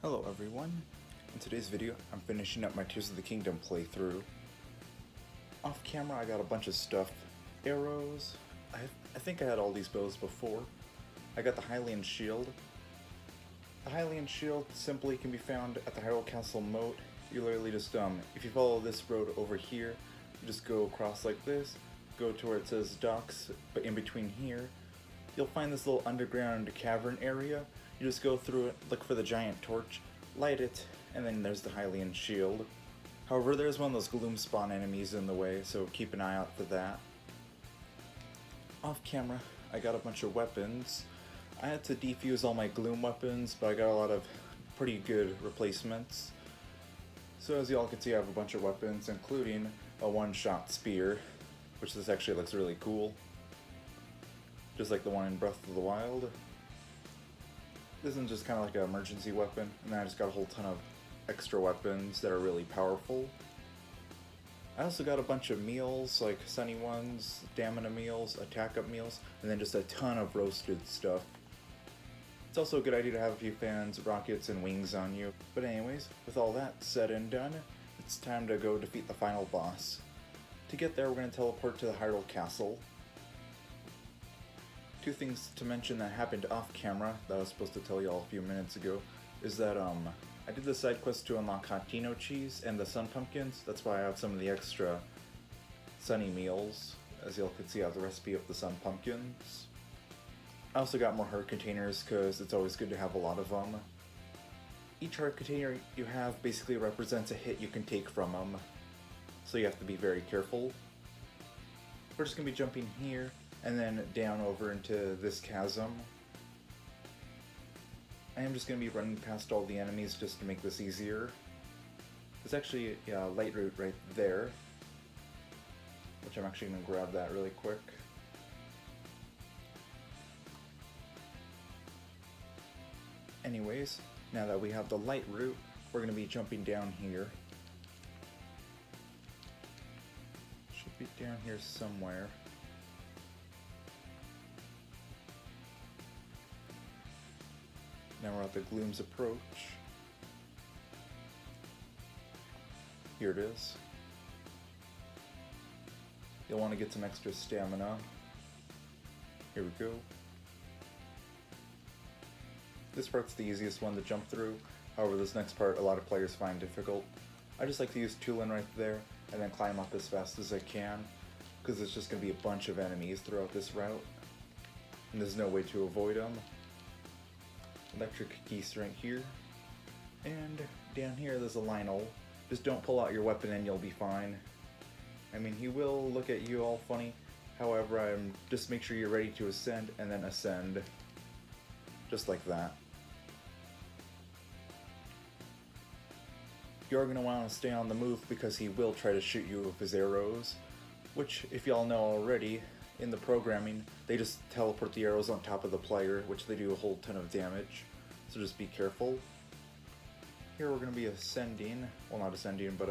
Hello everyone. In today's video, I'm finishing up my Tears of the Kingdom playthrough. Off camera, I got a bunch of stuff. Arrows. I think I had all these bows before. I got the Hylian Shield. The Hylian Shield simply can be found at the Hyrule Castle moat. You literally just, if you follow this road over here, you just go across like this, go to where it says docks, but in between here, you'll find this little underground cavern area. You just go through it, look for the giant torch, light it, and then there's the Hylian Shield. However, there's one of those gloom spawn enemies in the way, so keep an eye out for that. Off camera, I got a bunch of weapons. I had to defuse all my gloom weapons, but I got a lot of pretty good replacements. So as y'all can see, I have a bunch of weapons, including a one-shot spear, which this actually looks really cool. Just like the one in Breath of the Wild. This is just kind of like an emergency weapon, and then I just got a whole ton of extra weapons that are really powerful. I also got a bunch of meals, like Sunny Ones, Stamina meals, Attack Up meals, and then just a ton of roasted stuff. It's also a good idea to have a few fans, rockets, and wings on you. But anyways, with all that said and done, it's time to go defeat the final boss. To get there, we're going to teleport to the Hyrule Castle. Two things to mention that happened off camera that I was supposed to tell y'all a few minutes ago is that I did the side quest to unlock Hotino cheese and the sun pumpkins. That's why I have some of the extra sunny meals. As y'all can see, I have the recipe of the sun pumpkins. I also got more heart containers because it's always good to have a lot of them. Each heart container you have basically represents a hit you can take from them, so you have to be very careful. We're just going to be jumping here and then down over into this chasm. I am just going to be running past all the enemies just to make this easier. There's actually a light route right there, which I'm actually going to grab that really quick. Anyways, now that we have the light route, we're going to be jumping down here. Should be down here somewhere. Now we're at the Gloom's Approach. Here it is. You'll want to get some extra stamina. Here we go. This part's the easiest one to jump through. However, this next part a lot of players find difficult. I just like to use Tulin right there and then climb up as fast as I can, because there's just going to be a bunch of enemies throughout this route, and there's no way to avoid them. Electric geese right here, and down here there's a Lionel. Just don't pull out your weapon and you'll be fine. I mean, he will look at you all funny, however, just make sure you're ready to ascend and then ascend. Just like that. You're going to want to stay on the move because he will try to shoot you with his arrows, which, if y'all know already, in the programming, they just teleport the arrows on top of the player, which they do a whole ton of damage, so just be careful. Here we're going to be ascending, well not ascending, but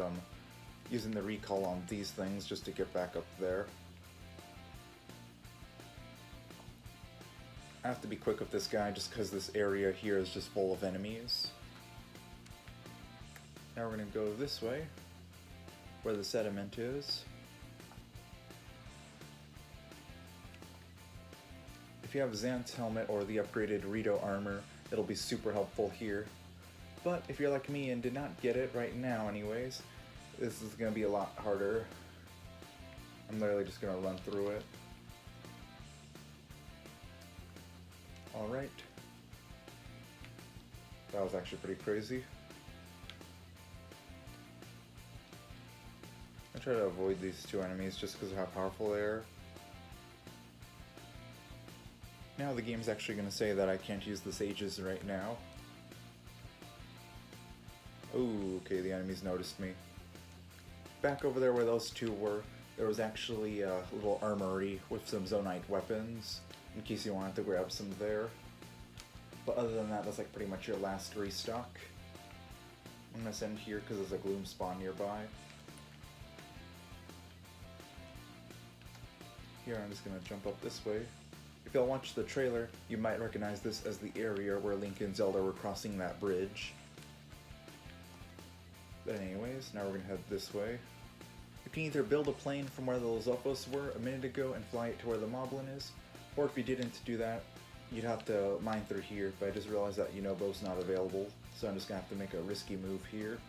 using the recall on these things just to get back up there. I have to be quick with this guy just because this area here is just full of enemies. Now we're going to go this way, where the sediment is. If you have Xant's helmet or the upgraded Rito armor, it'll be super helpful here. But if you're like me and did not get it right now anyways, this is going to be a lot harder. I'm literally just going to run through it. Alright. That was actually pretty crazy. I try to avoid these two enemies just because of how powerful they are. Now the game's actually going to say that I can't use the sages right now. Oh, okay, the enemies noticed me. Back over there where those two were, there was actually a little armory with some Zonite weapons, in case you wanted to grab some there. But other than that, that's like pretty much your last restock. I'm going to send here because there's a gloom spawn nearby. Here, I'm just going to jump up this way. If y'all watched the trailer, you might recognize this as the area where Link and Zelda were crossing that bridge. But anyways, now we're gonna head this way. You can either build a plane from where the Lizalfos were a minute ago and fly it to where the Moblin is, or if you didn't do that, you'd have to mine through here, but I just realized that Yunobo's not available, so I'm just gonna have to make a risky move here.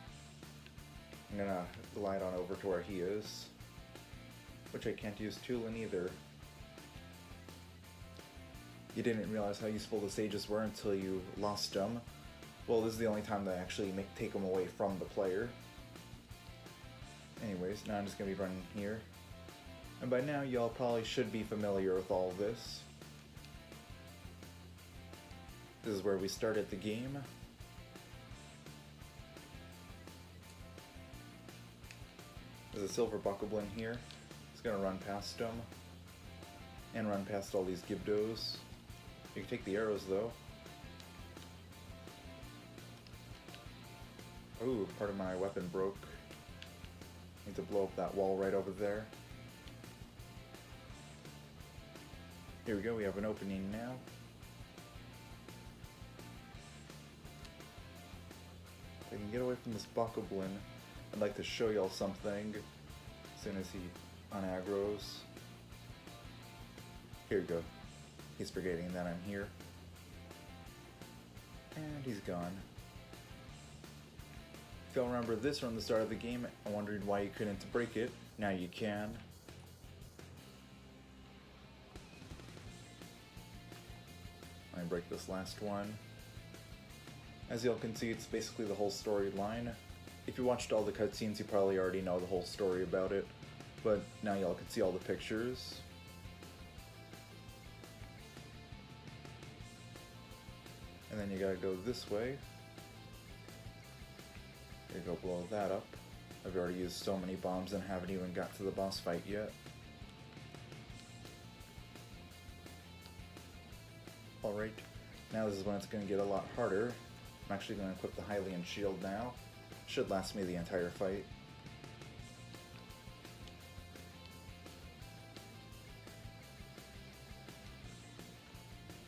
I'm gonna glide on over to where he is, which I can't use Tulin either. You didn't realize how useful the sages were until you lost them. Well, this is the only time they actually take them away from the player. Anyways, now I'm just going to be running here. And by now, y'all probably should be familiar with all of this. This is where we started the game. There's a silver bokoblin here. Just going to run past them. And run past all these Gibdos. You can take the arrows, though. Ooh, part of my weapon broke. Need to blow up that wall right over there. Here we go, we have an opening now. If I can get away from this bokoblin, I'd like to show y'all something as soon as he unaggros. Here we go. He's forgetting that I'm here. And he's gone. If y'all remember this from the start of the game, I wondered why you couldn't break it. Now you can. Let me break this last one. As y'all can see, it's basically the whole storyline. If you watched all the cutscenes, you probably already know the whole story about it. But now y'all can see all the pictures. And then you gotta go this way. You go blow that up. I've already used so many bombs and haven't even got to the boss fight yet. Alright, now this is when it's going to get a lot harder. I'm actually going to equip the Hylian shield now. Should last me the entire fight.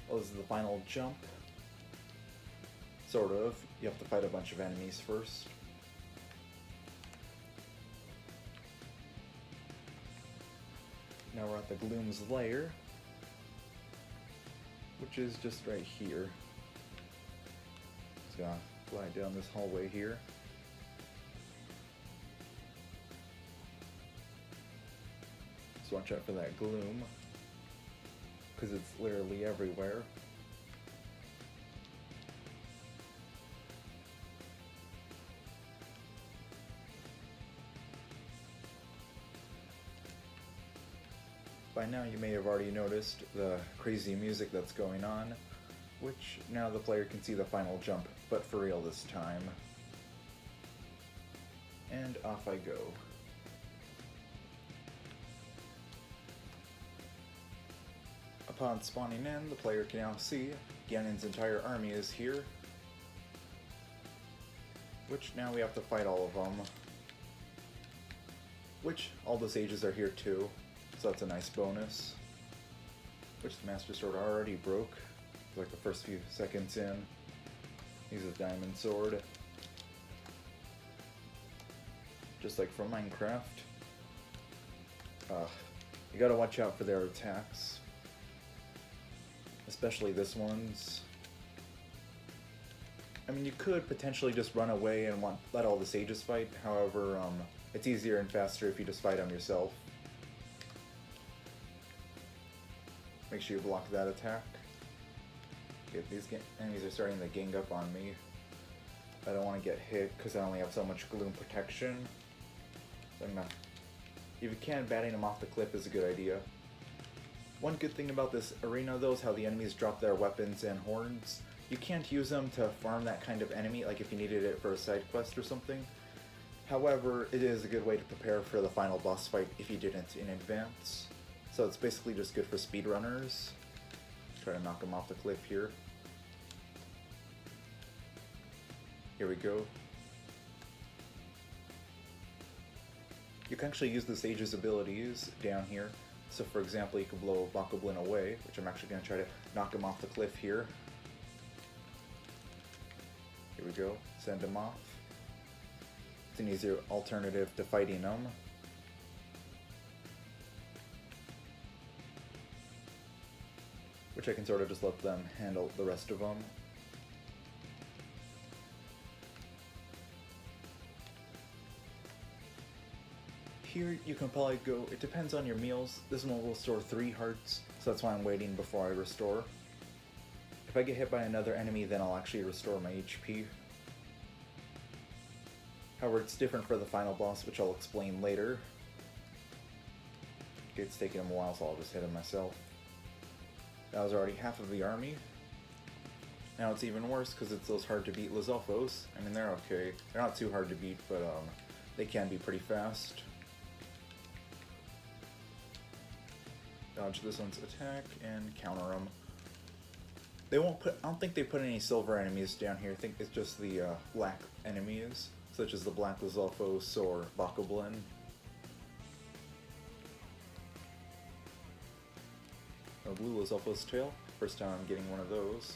Well, this is the final jump. Sort of. You have to fight a bunch of enemies first. Now we're at the Gloom's lair, which is just right here. Just gonna glide down this hallway here. So watch out for that gloom, because it's literally everywhere. By now you may have already noticed the crazy music that's going on, which now the player can see the final jump, but for real this time. And off I go. Upon spawning in, the player can now see Ganon's entire army is here, which now we have to fight all of them. Which all the sages are here too. So that's a nice bonus. Which the Master Sword already broke. Like the first few seconds in. Use a diamond sword. Just like from Minecraft. You gotta watch out for their attacks. Especially this one's. I mean, you could potentially just run away and let all the sages fight. However, it's easier and faster if you just fight them yourself. Make sure you block that attack. Okay, these enemies are starting to gang up on me. I don't want to get hit because I only have so much gloom protection. So I'm not. If you can, batting them off the cliff is a good idea. One good thing about this arena though is how the enemies drop their weapons and horns. You can't use them to farm that kind of enemy, like if you needed it for a side quest or something. However, it is a good way to prepare for the final boss fight if you didn't in advance. So it's basically just good for speedrunners. Try to knock them off the cliff here. Here we go. You can actually use the sage's abilities down here. So for example, you can blow bokoblin away, which I'm actually going to try to knock him off the cliff here. Here we go. Send him off. It's an easier alternative to fighting them. Which I can sort of just let them handle the rest of them. Here you can probably go, it depends on your meals. This one will restore 3 hearts, so that's why I'm waiting before I restore. If I get hit by another enemy, then I'll actually restore my HP. However, it's different for the final boss, which I'll explain later. Okay, it's taking him a while, so I'll just hit him myself. That was already half of the army. Now it's even worse because it's those hard to beat Lizalfos. I mean, they're okay. They're not too hard to beat, but they can be pretty fast. Dodge this one's attack and counter them. They won't put, I don't think they put any silver enemies down here. I think it's just the black enemies, such as the Black Lizalfos or Bokoblin. A blue Lizalfos tail. First time I'm getting one of those.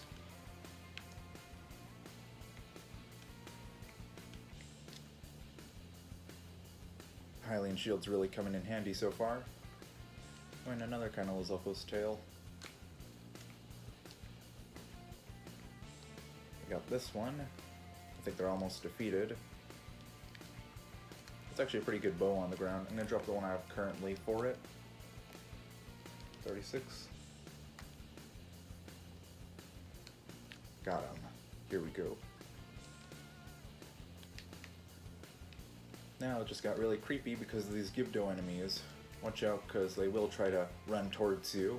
Hylian Shield's really coming in handy so far. Oh, and another kind of Lizalfos tail. We got this one. I think they're almost defeated. It's actually a pretty good bow on the ground. I'm going to drop the one I have currently for it. 36. Got him. Here we go. Now it just got really creepy because of these Gibdo enemies. Watch out, because they will try to run towards you.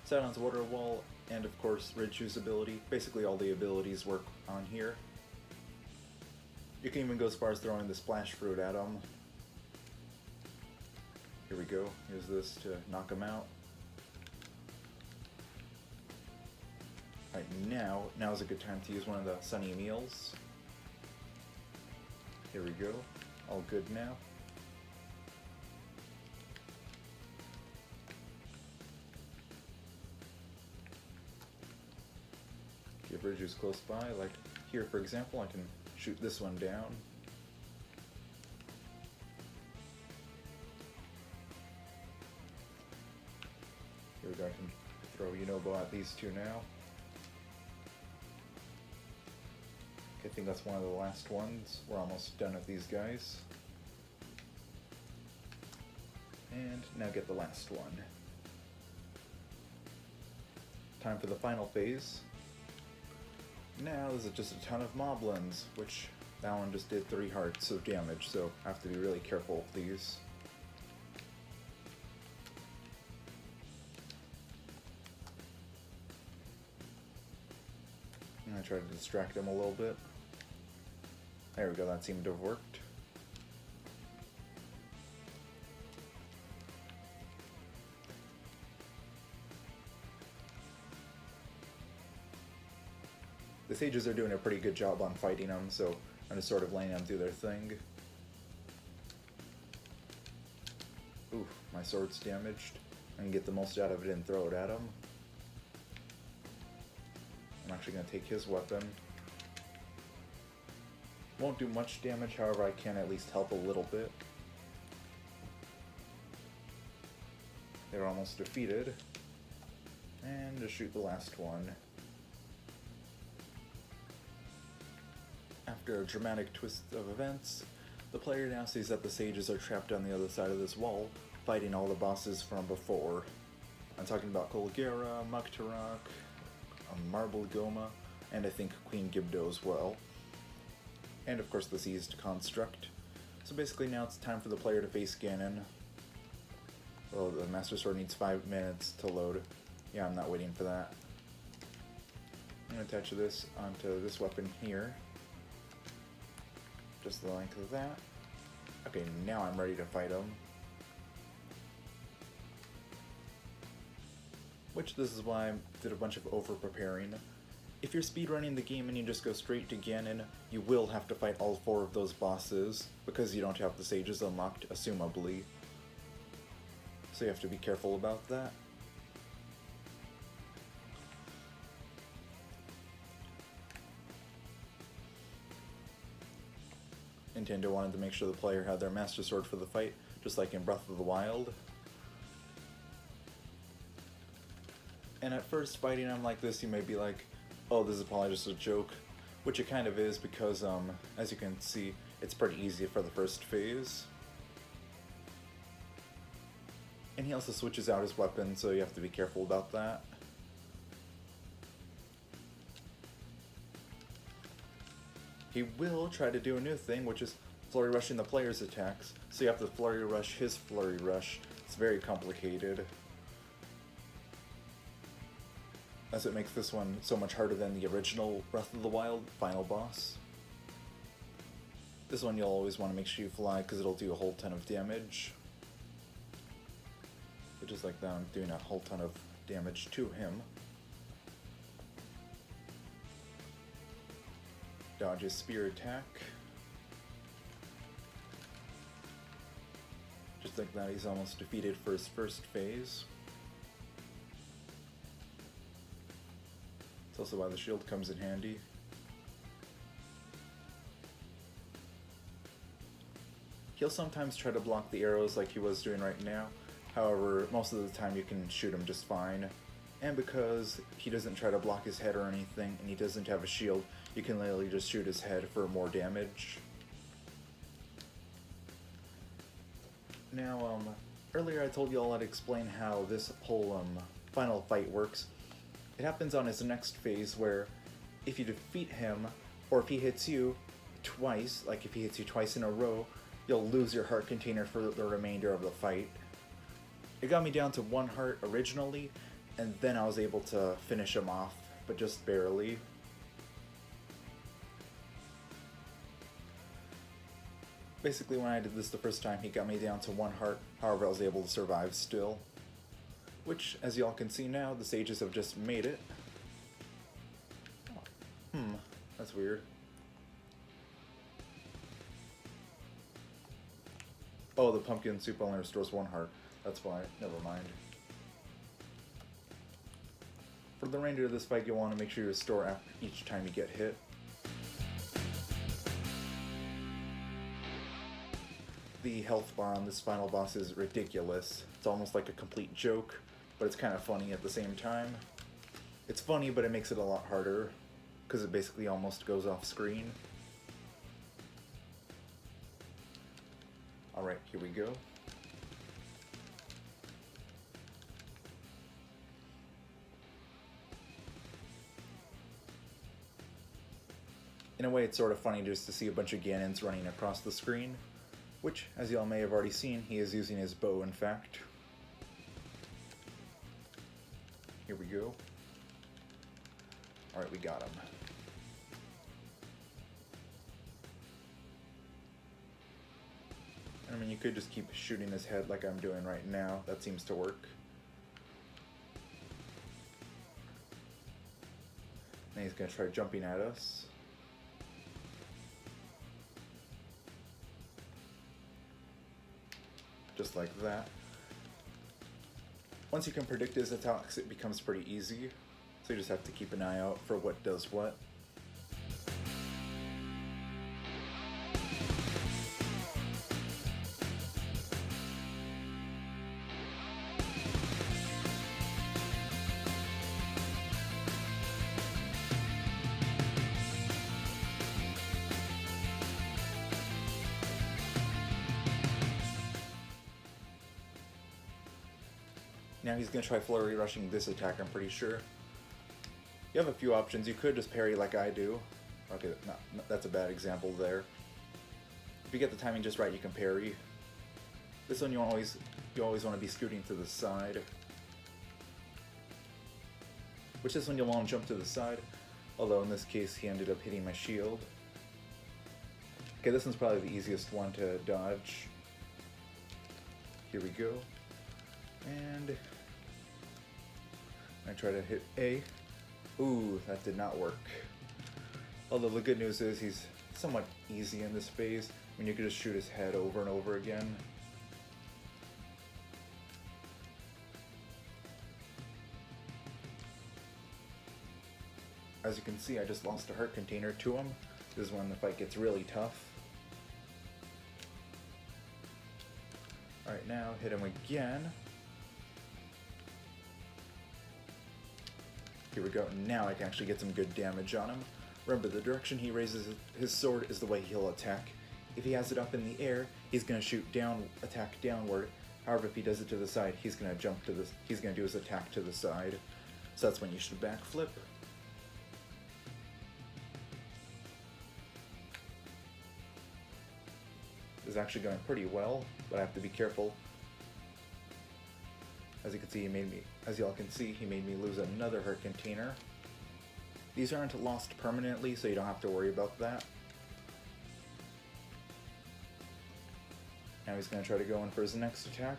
Sadon's Water Wall, and of course Ridgew's ability. Basically all the abilities work on here. You can even go as far as throwing the Splash Fruit at them. Here we go. Use this to knock him out. Alright, now is a good time to use one of the Sunny Meals. Here we go. All good now. If Ridgew's close by, like here for example, I can shoot this one down. Here we go, I can throw Yunobo at these two now. I think that's one of the last ones. We're almost done with these guys. And now get the last one. Time for the final phase. Now this is just a ton of moblins, which that one just did 3 hearts of damage, so I have to be really careful with these. I'm gonna try to distract them a little bit. There we go, that seemed to have worked. The sages are doing a pretty good job on fighting them, so I'm just sort of letting them do their thing. Ooh, my sword's damaged. I can get the most out of it and throw it at him. I'm actually going to take his weapon. Won't do much damage, however I can at least help a little bit. They're almost defeated. And just shoot the last one. After a dramatic twist of events, the player now sees that the sages are trapped on the other side of this wall, fighting all the bosses from before. I'm talking about Colgera, Muktarok, Marble Goma, and I think Queen Gibdo as well. And of course the Seized Construct. So basically now it's time for the player to face Ganon. Well, the Master Sword needs 5 minutes to load. Yeah, I'm not waiting for that. I'm going to attach this onto this weapon here. Just the length of that. Okay, now I'm ready to fight him. Which this is why I did a bunch of over-preparing. If you're speedrunning the game and you just go straight to Ganon, you will have to fight all 4 of those bosses, because you don't have the sages unlocked, assumably. So you have to be careful about that. Nintendo wanted to make sure the player had their Master Sword for the fight, just like in Breath of the Wild. And at first, fighting him like this, you may be like, oh, this is probably just a joke. Which it kind of is, because, as you can see, it's pretty easy for the first phase. And he also switches out his weapon, so you have to be careful about that. He will try to do a new thing, which is flurry rushing the player's attacks. So you have to flurry rush his flurry rush. It's very complicated, as it makes this one so much harder than the original Breath of the Wild final boss. This one you'll always want to make sure you fly, because it'll do a whole ton of damage. But just like that, I'm doing a whole ton of damage to him. Dodge his spear attack. Just like that, he's almost defeated for his first phase. It's also why the shield comes in handy. He'll sometimes try to block the arrows like he was doing right now. However, most of the time you can shoot him just fine. And because he doesn't try to block his head or anything, and he doesn't have a shield, you can literally just shoot his head for more damage. Now, earlier I told you all I'd explain how this whole final fight works. It happens on his next phase, where if you defeat him, or if he hits you twice, like if he hits you twice in a row, you'll lose your heart container for the remainder of the fight. It got me down to 1 heart originally, and then I was able to finish him off, but just barely. Basically, when I did this the first time, he got me down to 1 heart, however I was able to survive still. Which, as y'all can see now, the sages have just made it. That's weird. Oh, the pumpkin soup only restores 1 heart. That's why. Never mind. For the remainder of this fight, you'll want to make sure you restore after each time you get hit. The health bar on this final boss is ridiculous. It's almost like a complete joke, but it's kind of funny at the same time. It's funny, but it makes it a lot harder, because it basically almost goes off screen. Alright, here we go. In a way, it's sort of funny just to see a bunch of Ganons running across the screen, which, as y'all may have already seen, he is using his bow, in fact. Here we go. Alright, we got him. I mean, you could just keep shooting his head like I'm doing right now. That seems to work. Then he's going to try jumping at us. Just like that. Once you can predict his attacks, it becomes pretty easy. So you just have to keep an eye out for what does what. Now he's going to try flurry rushing this attack, I'm pretty sure. You have a few options. You could just parry like I do. Okay, that's a bad example there. If you get the timing just right, you can parry. This one you always want to be scooting to the side. Which this one you'll want to jump to the side. Although in this case he ended up hitting my shield. Okay, this one's probably the easiest one to dodge. Here we go. And I try to hit A. Ooh, that did not work. Although the good news is he's somewhat easy in this phase. I mean, you can just shoot his head over and over again. As you can see, I just lost a heart container to him. This is when the fight gets really tough. Alright, now hit him again. Here we go. Now I can actually get some good damage on him. Remember, the direction he raises his sword is the way he'll attack. If he has it up in the air, he's going to shoot down, attack downward. However, if he does it to the side, he's going to jump to the, he's going to do his attack to the side. So that's when you should backflip. This is actually going pretty well, but I have to be careful. As you can see, as y'all can see, he made me lose another heart container. These aren't lost permanently, so you don't have to worry about that. Now he's going to try to go in for his next attack.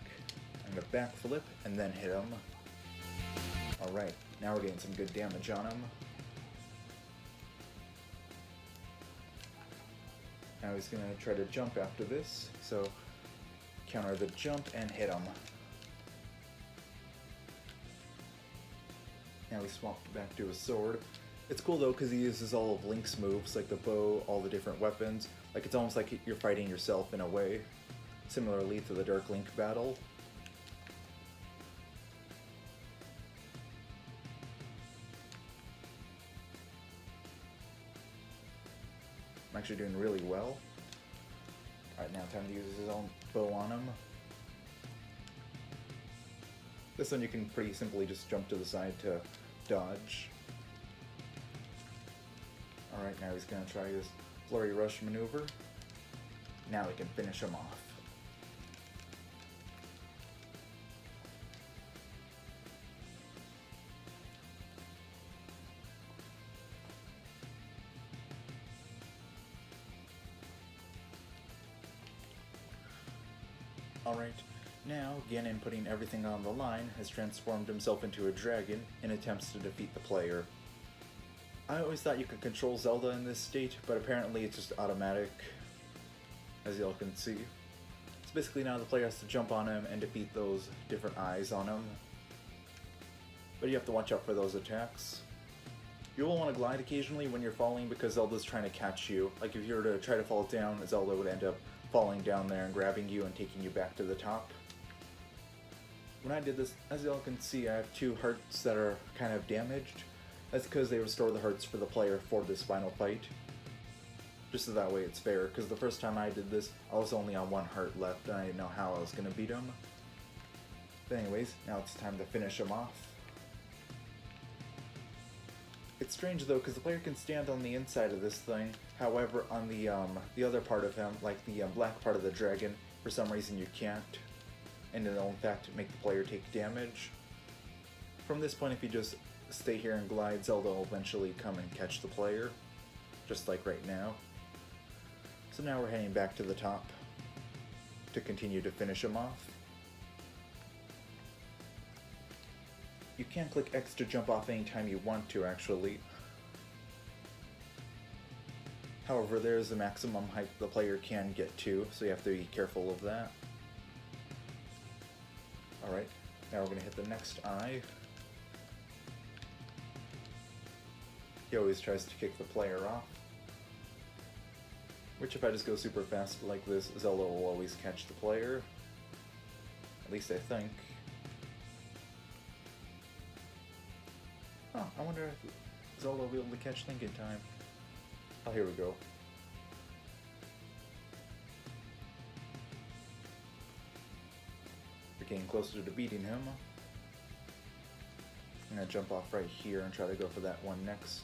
I'm going to backflip and then hit him. Alright, now we're getting some good damage on him. Now he's going to try to jump after this, so counter the jump and hit him. Now he swapped back to his sword. It's cool though because he uses all of Link's moves, like the bow, all the different weapons. Like it's almost like you're fighting yourself in a way. Similarly to the Dark Link battle. I'm actually doing really well. Alright, now time to use his own bow on him. This one you can pretty simply just jump to the side to dodge. Alright, now he's going to try his flurry rush maneuver. Now we can finish him off. Alright, now Ganon, putting everything on the line, has transformed himself into a dragon in attempts to defeat the player. I always thought you could control Zelda in this state, but apparently it's just automatic, as y'all can see. So basically now the player has to jump on him and defeat those different eyes on him. But you have to watch out for those attacks. You will want to glide occasionally when you're falling because Zelda's trying to catch you. Like if you were to try to fall down, Zelda would end up falling down there and grabbing you and taking you back to the top. When I did this, as y'all can see, I have 2 hearts that are kind of damaged. That's because they restore the hearts for the player for this final fight. Just so that way it's fair, because the first time I did this, I was only on 1 heart left and I didn't know how I was going to beat him. But anyways, now it's time to finish him off. It's strange though, because the player can stand on the inside of this thing, however on the other part of him, like the black part of the dragon, for some reason you can't. And it'll in fact make the player take damage. From this point, if you just stay here and glide, Zelda will eventually come and catch the player, just like right now. So now we're heading back to the top to continue to finish him off. You can click X to jump off anytime you want to, actually. However, there is a maximum height the player can get to, so you have to be careful of that. Alright, now we're going to hit the next eye. He always tries to kick the player off. Which if I just go super fast like this, Zelda will always catch the player. At least I think. Huh, I wonder if Zelda will be able to catch Link in time. Oh, here we go. We're getting closer to beating him. I'm gonna jump off right here and try to go for that one next.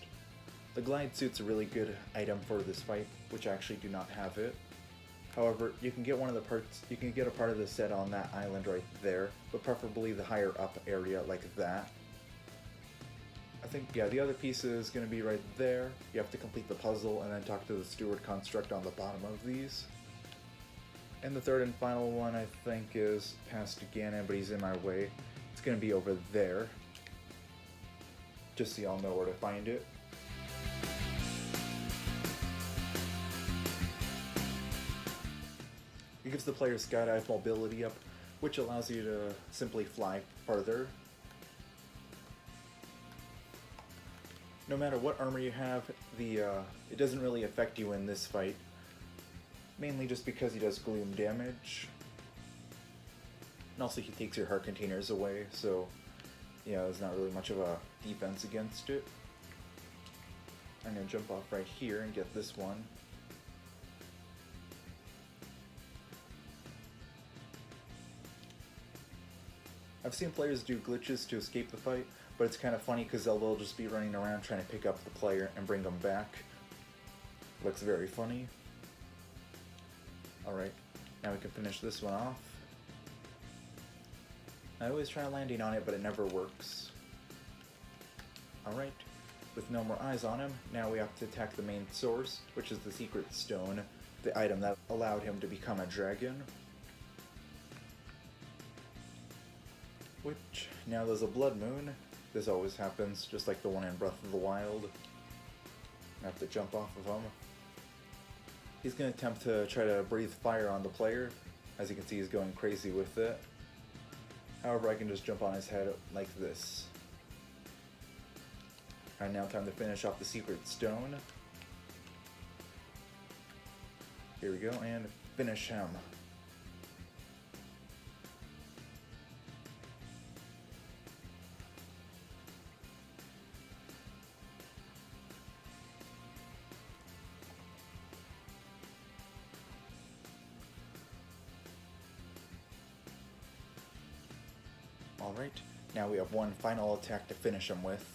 The glide suit's a really good item for this fight, which I actually do not have it. However, you can get one of the parts, you can get a part of the set on that island right there, but preferably the higher up area like that. I think, yeah, the other piece is going to be right there. You have to complete the puzzle and then talk to the steward construct on the bottom of these. And the third and final one, I think, is past Ganon, but he's in my way. It's going to be over there. Just so y'all know where to find it. It gives the player skydive mobility up, which allows you to simply fly farther. No matter what armor you have, it doesn't really affect you in this fight. Mainly just because he does gloom damage. And also he takes your heart containers away, so yeah, there's not really much of a defense against it. I'm gonna jump off right here and get this one. I've seen players do glitches to escape the fight, but it's kind of funny because they'll just be running around trying to pick up the player and bring them back. Looks very funny. Alright, now we can finish this one off. I always try landing on it, but it never works. Alright, with no more eyes on him, now we have to attack the main source, which is the secret stone, the item that allowed him to become a dragon. Which, now there's a blood moon. This always happens, just like the one in Breath of the Wild. I have to jump off of him. He's going to attempt to try to breathe fire on the player. As you can see, he's going crazy with it. However, I can just jump on his head like this. Alright, now time to finish off the secret stone. Here we go, and finish him. Alright, now we have one final attack to finish him with.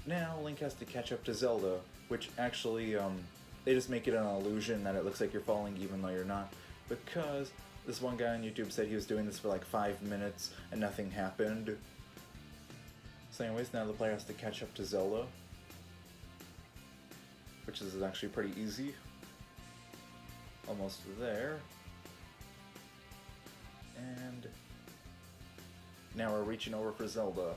Now Link has to catch up to Zelda, which actually, they just make it an illusion that it looks like you're falling even though you're not, because this one guy on YouTube said he was doing this for like 5 minutes and nothing happened. So anyways, now the player has to catch up to Zelda, which is actually pretty easy. Almost there. And now we're reaching over for Zelda.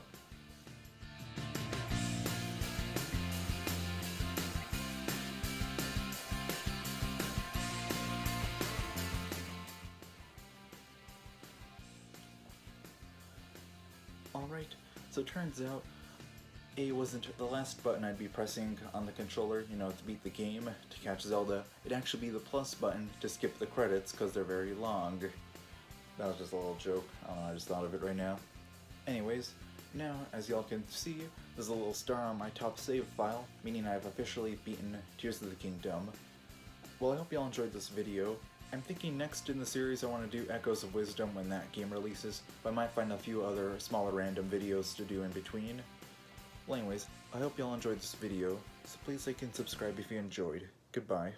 Alright, so it turns out A wasn't the last button I'd be pressing on the controller, you know, to beat the game, to catch Zelda. It'd actually be the plus button to skip the credits, because they're very long. That was just a little joke. I don't know, I just thought of it right now. Anyways, now, as y'all can see, there's a little star on my top save file, meaning I've officially beaten Tears of the Kingdom. Well, I hope y'all enjoyed this video. I'm thinking next in the series I want to do Echoes of Wisdom when that game releases, but I might find a few other smaller random videos to do in between. Well anyways, I hope y'all enjoyed this video, so please like and subscribe if you enjoyed. Goodbye.